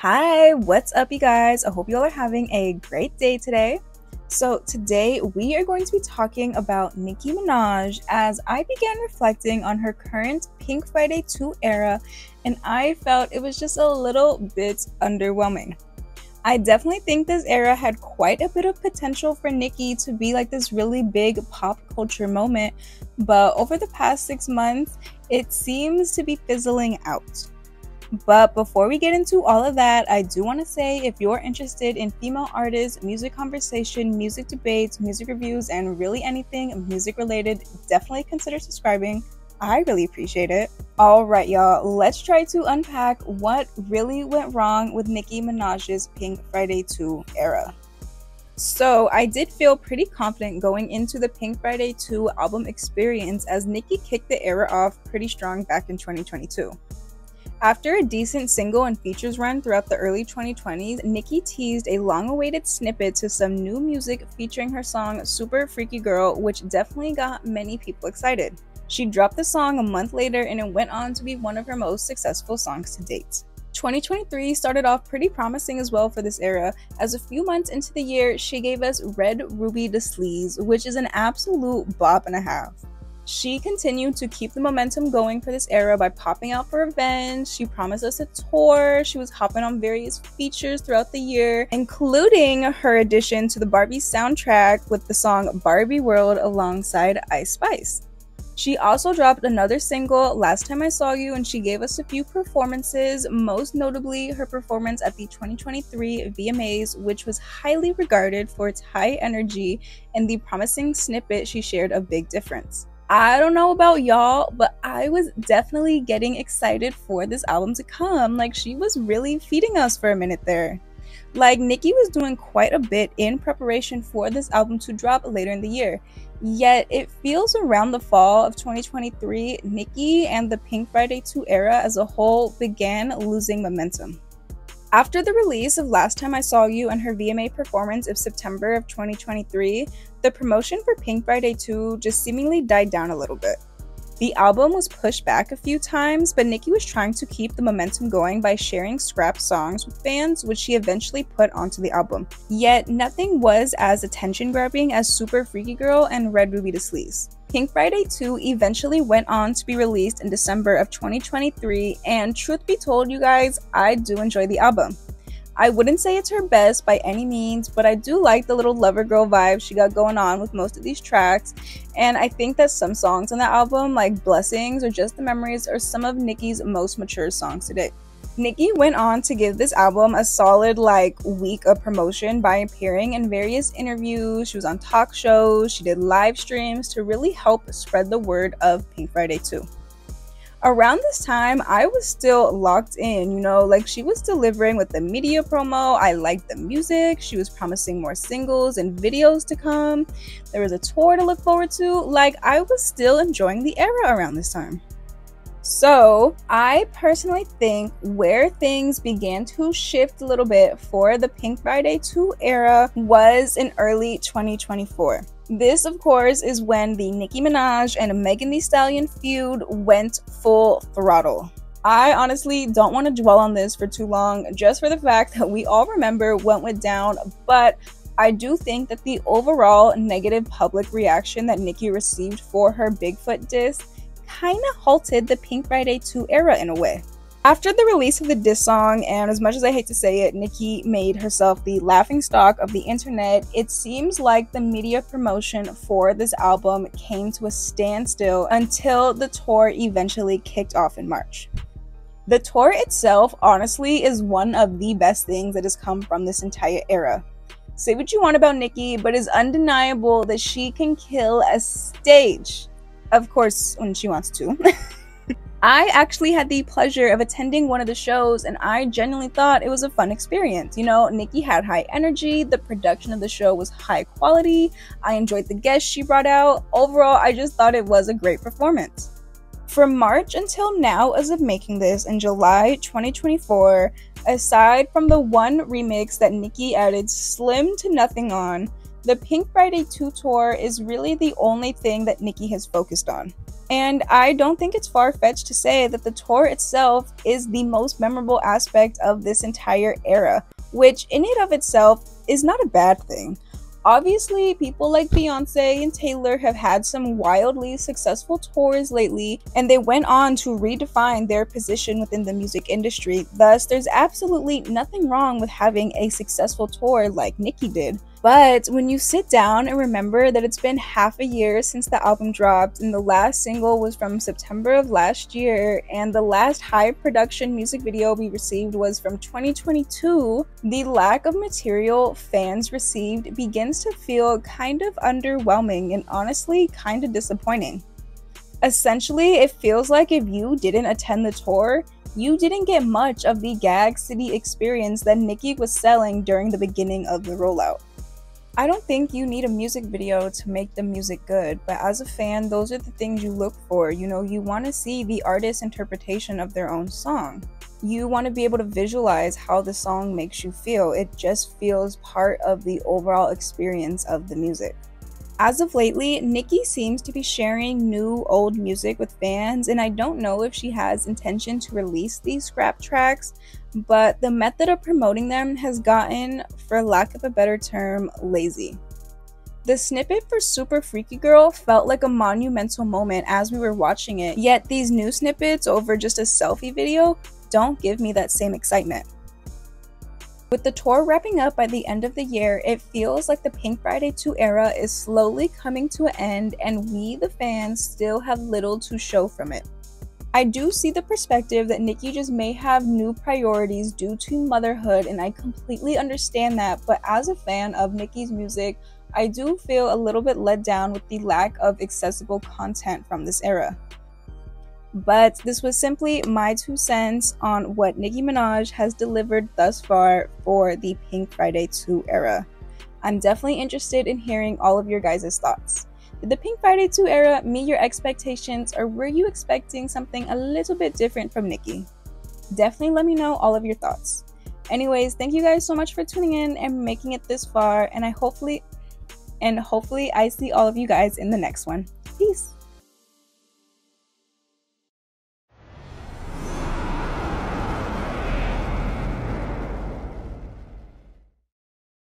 Hi, what's up, you guys? I hope you all are having a great day today. So today we are going to be talking about Nicki Minaj as I began reflecting on her current Pink Friday 2 era, and I felt it was just a little bit underwhelming. I definitely think this era had quite a bit of potential for Nicki to be like this really big pop culture moment, but over the past 6 months, it seems to be fizzling out. But before we get into all of that, I do want to say if you're interested in female artists, music conversation, music debates, music reviews, and really anything music related, definitely consider subscribing. I really appreciate it. Alright, y'all, let's try to unpack what really went wrong with Nicki Minaj's Pink Friday 2 era. So I did feel pretty confident going into the Pink Friday 2 album experience as Nicki kicked the era off pretty strong back in 2022. After a decent single and features run throughout the early 2020s, Nicki teased a long-awaited snippet to some new music featuring her song Super Freaky Girl, which definitely got many people excited. She dropped the song a month later and it went on to be one of her most successful songs to date. 2023 started off pretty promising as well for this era, as a few months into the year, she gave us Red Ruby Da Sleaze, which is an absolute bop and a half. She continued to keep the momentum going for this era by popping out for events. She promised us a tour. She was hopping on various features throughout the year, including her addition to the Barbie soundtrack with the song Barbie World alongside Ice Spice. She also dropped another single, Last Time I Saw You, and she gave us a few performances, most notably her performance at the 2023 VMAs, which was highly regarded for its high energy and the promising snippet she shared of Big Difference. I don't know about y'all, but I was definitely getting excited for this album to come. Like, she was really feeding us for a minute there. Like, Nicki was doing quite a bit in preparation for this album to drop later in the year. Yet, it feels around the fall of 2023, Nicki and the Pink Friday 2 era as a whole began losing momentum. After the release of Last Time I Saw You and her VMA performance of September of 2023, the promotion for Pink Friday 2 just seemingly died down a little bit. The album was pushed back a few times, but Nicki was trying to keep the momentum going by sharing scrap songs with fans, which she eventually put onto the album. Yet, nothing was as attention-grabbing as Super Freaky Girl and Red Ruby Da Sleaze. Pink Friday 2 eventually went on to be released in December of 2023, and truth be told, you guys, I do enjoy the album. I wouldn't say it's her best by any means, but I do like the little lover girl vibe she got going on with most of these tracks, and I think that some songs on the album, like Blessings or Just the Memories, are some of Nicki's most mature songs to date. Nicki went on to give this album a solid week of promotion by appearing in various interviews. She was on talk shows, she did live streams to really help spread the word of Pink Friday 2. Around this time, I was still locked in, she was delivering with the media promo. I liked the music. She was promising more singles and videos to come. There was a tour to look forward to. I was still enjoying the era around this time. So, I personally think where things began to shift a little bit for the Pink Friday 2 era was in early 2024. This, of course, is when the Nicki Minaj and Megan Thee Stallion feud went full throttle. I honestly don't want to dwell on this for too long, just for the fact that we all remember what went down, but I do think that the overall negative public reaction that Nicki received for her Bigfoot diss kind of halted the Pink Friday 2 era in a way. After the release of the diss song, and as much as I hate to say it, Nicki made herself the laughingstock of the internet, it seems like the media promotion for this album came to a standstill until the tour eventually kicked off in March. The tour itself, honestly, is one of the best things that has come from this entire era. Say what you want about Nicki, but it's undeniable that she can kill a stage. Of course, when she wants to. I actually had the pleasure of attending one of the shows, and I genuinely thought it was a fun experience. Nicki had high energy, the production of the show was high quality, I enjoyed the guests she brought out. Overall, I just thought it was a great performance. From March until now, as of making this in July 2024, aside from the one remix that Nicki added slim to nothing on, the Pink Friday 2 tour is really the only thing that Nicki has focused on. And I don't think it's far-fetched to say that the tour itself is the most memorable aspect of this entire era, which in and of itself is not a bad thing. Obviously, people like Beyonce and Taylor have had some wildly successful tours lately, and they went on to redefine their position within the music industry. Thus, there's absolutely nothing wrong with having a successful tour like Nicki did. But when you sit down and remember that it's been half a year since the album dropped, and the last single was from September of last year, and the last high production music video we received was from 2022, the lack of material fans received begins to feel kind of underwhelming and honestly kind of disappointing. Essentially, it feels like if you didn't attend the tour, you didn't get much of the Gag City experience that Nicki was selling during the beginning of the rollout. I don't think you need a music video to make the music good, but as a fan, those are the things you look for. You know, you want to see the artist's interpretation of their own song. You want to be able to visualize how the song makes you feel. It just feels part of the overall experience of the music. As of lately, Nicki seems to be sharing new old music with fans, and I don't know if she has intention to release these scrap tracks, but the method of promoting them has gotten, for lack of a better term, lazy. The snippet for Super Freaky Girl felt like a monumental moment as we were watching it, yet these new snippets over just a selfie video don't give me that same excitement. With the tour wrapping up by the end of the year, it feels like the Pink Friday 2 era is slowly coming to an end, and we, the fans, still have little to show from it. I do see the perspective that Nicki just may have new priorities due to motherhood, and I completely understand that, but as a fan of Nicki's music, I do feel a little bit let down with the lack of accessible content from this era. But this was simply my 2 cents on what Nicki Minaj has delivered thus far for the Pink Friday 2 era. I'm definitely interested in hearing all of your guys' thoughts. Did the Pink Friday 2 era meet your expectations, or were you expecting something a little bit different from Nicki? Definitely let me know all of your thoughts. Anyways, thank you guys so much for tuning in and making it this far, and hopefully I see all of you guys in the next one. Peace!